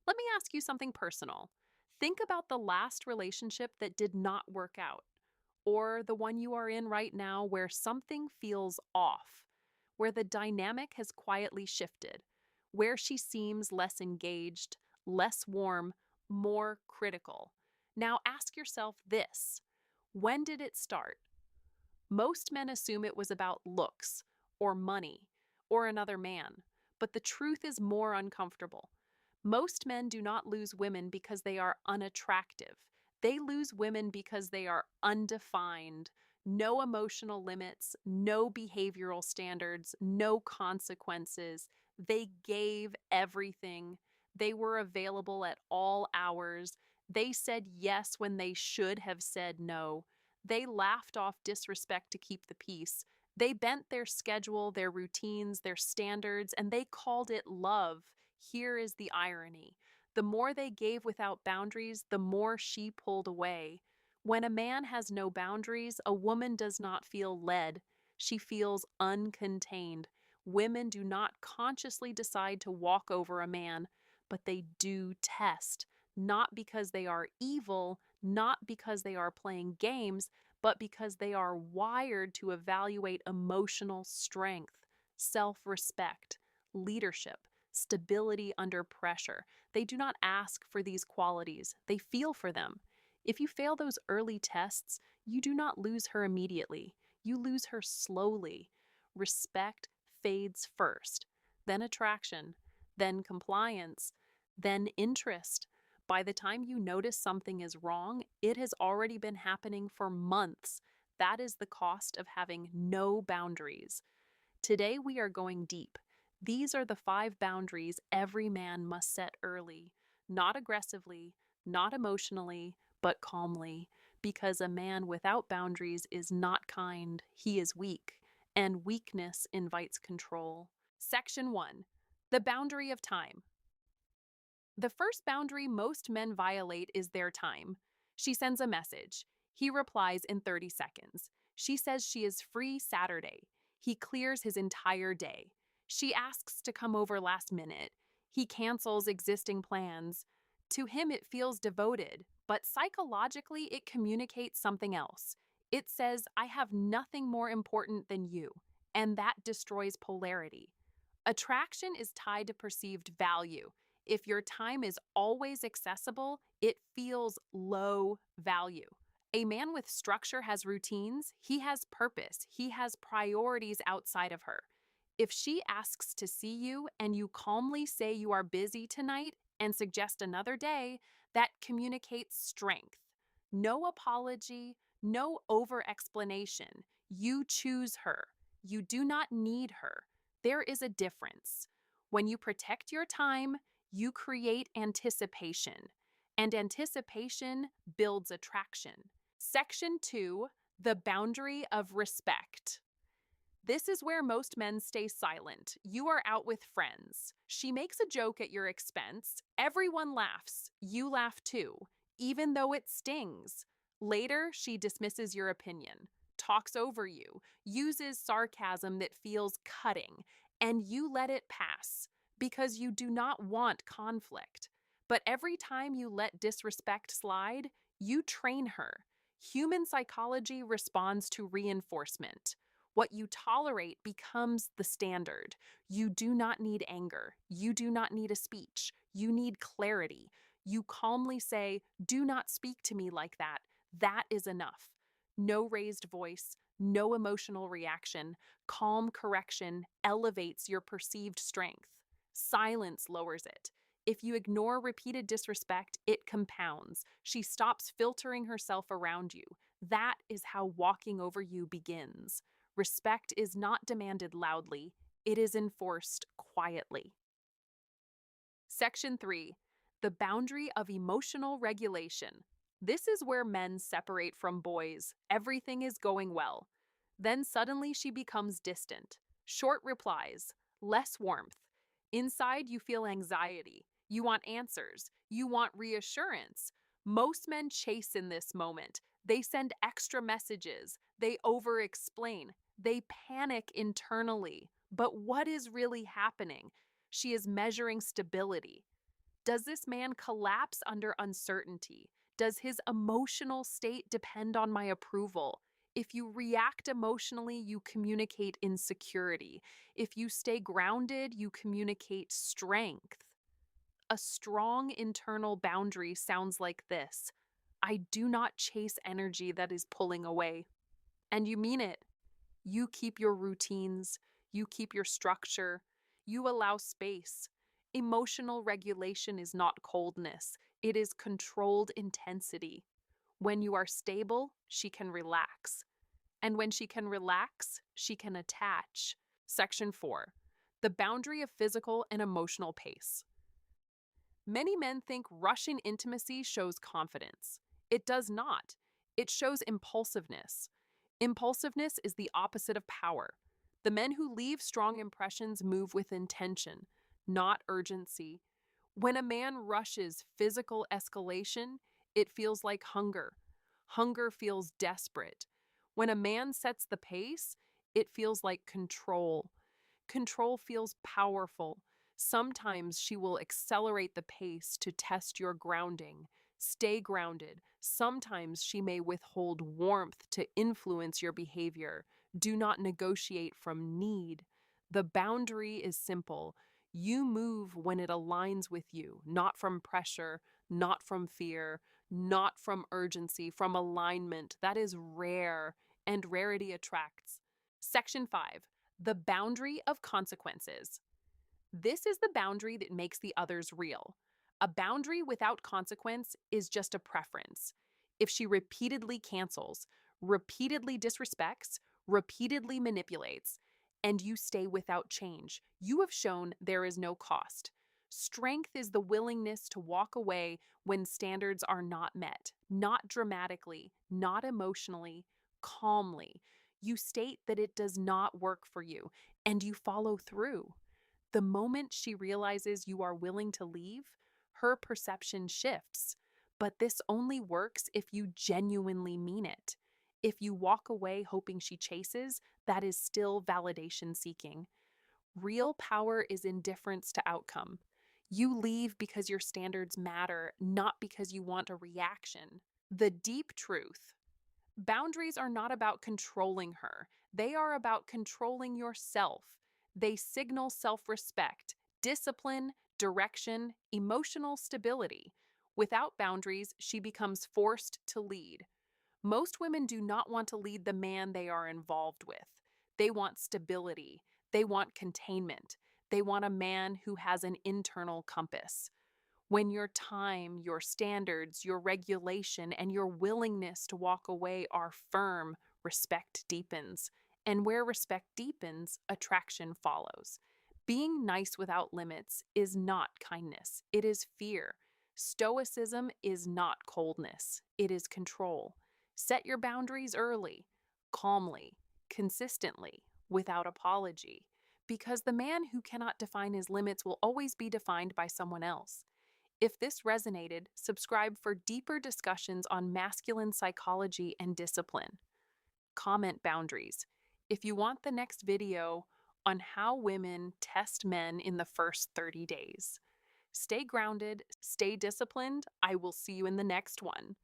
Let me ask you something personal. Think about the last relationship that did not work out, or the one you are in right now where something feels off, where the dynamic has quietly shifted, where she seems less engaged, less warm, more critical. Now ask yourself this: when did it start? Most men assume it was about looks, or money, or another man, but the truth is more uncomfortable. Most men do not lose women because they are unattractive. They lose women because they are undefined, no emotional limits, no behavioral standards, no consequences. They gave everything. They were available at all hours. They said yes when they should have said no. They laughed off disrespect to keep the peace. They bent their schedule, their routines, their standards, and they called it love. Here is the irony: the more they gave without boundaries, the more she pulled away. When a man has no boundaries, a woman does not feel led. She feels uncontained. Women do not consciously decide to walk over a man, but they do test, not because they are evil, not because they are playing games, but because they are wired to evaluate emotional strength, self respect, leadership, stability under pressure. They do not ask for these qualities, they feel for them. If you fail those early tests, you do not lose her immediately. You lose her slowly. Respect fades first, then attraction, then compliance, then interest. By the time you notice something is wrong, it has already been happening for months. That is the cost of having no boundaries. Today, we are going deep. These are the 5 boundaries every man must set early, not aggressively, not emotionally, but calmly, because a man without boundaries is not kind, he is weak, and weakness invites control. Section 1: the boundary of time. The first boundary most men violate is their time. She sends a message. He replies in 30 seconds. She says she is free Saturday. He clears his entire day. She asks to come over last minute. He cancels existing plans. To him, it feels devoted, but psychologically, it communicates something else. It says, I have nothing more important than you, and that destroys polarity. Attraction is tied to perceived value. If your time is always accessible, it feels low value. A man with structure has routines, he has purpose, he has priorities outside of her. If she asks to see you and you calmly say you are busy tonight and suggest another day, that communicates strength. No apology, no over explanation. You choose her. You do not need her. There is a difference. When you protect your time, you create anticipation, and anticipation builds attraction. Section 2: the boundary of respect. This is where most men stay silent. You are out with friends. She makes a joke at your expense. Everyone laughs. You laugh too, even though it stings. Later, she dismisses your opinion, talks over you, uses sarcasm that feels cutting, and you let it pass because you do not want conflict. But every time you let disrespect slide, you train her. Human psychology responds to reinforcement. What you tolerate becomes the standard. You do not need anger. You do not need a speech. You need clarity. You calmly say, do not speak to me like that. That is enough. No raised voice, no emotional reaction. Calm correction elevates your perceived strength. Silence lowers it. If you ignore repeated disrespect, it compounds. She stops filtering herself around you. That is how walking over you begins. Respect is not demanded loudly, it is enforced quietly. Section 3: the boundary of emotional regulation. This is where men separate from boys. Everything is going well. Then suddenly she becomes distant. Short replies, less warmth. Inside, you feel anxiety. You want answers. You want reassurance. Most men chase in this moment. They send extra messages. They over explain. They panic internally. But what is really happening? She is measuring stability. Does this man collapse under uncertainty? Does his emotional state depend on my approval? If you react emotionally, you communicate insecurity. If you stay grounded, you communicate strength. A strong internal boundary sounds like this: I do not chase energy that is pulling away. And you mean it. You keep your routines, you keep your structure, you allow space. Emotional regulation is not coldness, it is controlled intensity. When you are stable, she can relax. And when she can relax, she can attach. Section 4: The boundary of physical and emotional pace. Many men think rushing intimacy shows confidence. It does not. It shows impulsiveness. Impulsiveness is the opposite of power. The men who leave strong impressions move with intention, not urgency. When a man rushes physical escalation, it feels like hunger. Hunger feels desperate. When a man sets the pace, it feels like control. Control feels powerful. Sometimes she will accelerate the pace to test your grounding. Stay grounded. Sometimes she may withhold warmth to influence your behavior. Do not negotiate from need. The boundary is simple. You move when it aligns with you, not from pressure, not from fear, not from urgency, from alignment. That is rare, and rarity attracts. Section 5: The boundary of consequences. This is the boundary that makes the others real. A boundary without consequence is just a preference. If she repeatedly cancels, repeatedly disrespects, repeatedly manipulates, and you stay without change, you have shown there is no cost. Strength is the willingness to walk away when standards are not met, not dramatically, not emotionally, calmly. You state that it does not work for you, and you follow through. The moment she realizes you are willing to leave, her perception shifts. But this only works if you genuinely mean it. If you walk away hoping she chases, that is still validation seeking. Real power is indifference to outcome. You leave because your standards matter, not because you want a reaction. The deep truth: boundaries are not about controlling her, they are about controlling yourself. They signal self respect, discipline, direction, emotional stability. Without boundaries, she becomes forced to lead. Most women do not want to lead the man they are involved with. They want stability, they want containment, they want a man who has an internal compass. When your time, your standards, your regulation, and your willingness to walk away are firm, respect deepens. And where respect deepens, attraction follows. Being nice without limits is not kindness, it is fear. Stoicism is not coldness, it is control. Set your boundaries early, calmly, consistently, without apology. Because the man who cannot define his limits will always be defined by someone else. If this resonated, subscribe for deeper discussions on masculine psychology and discipline. Comment boundaries. If you want the next video on how women test men in the first 30 days. Stay grounded, stay disciplined. I will see you in the next one.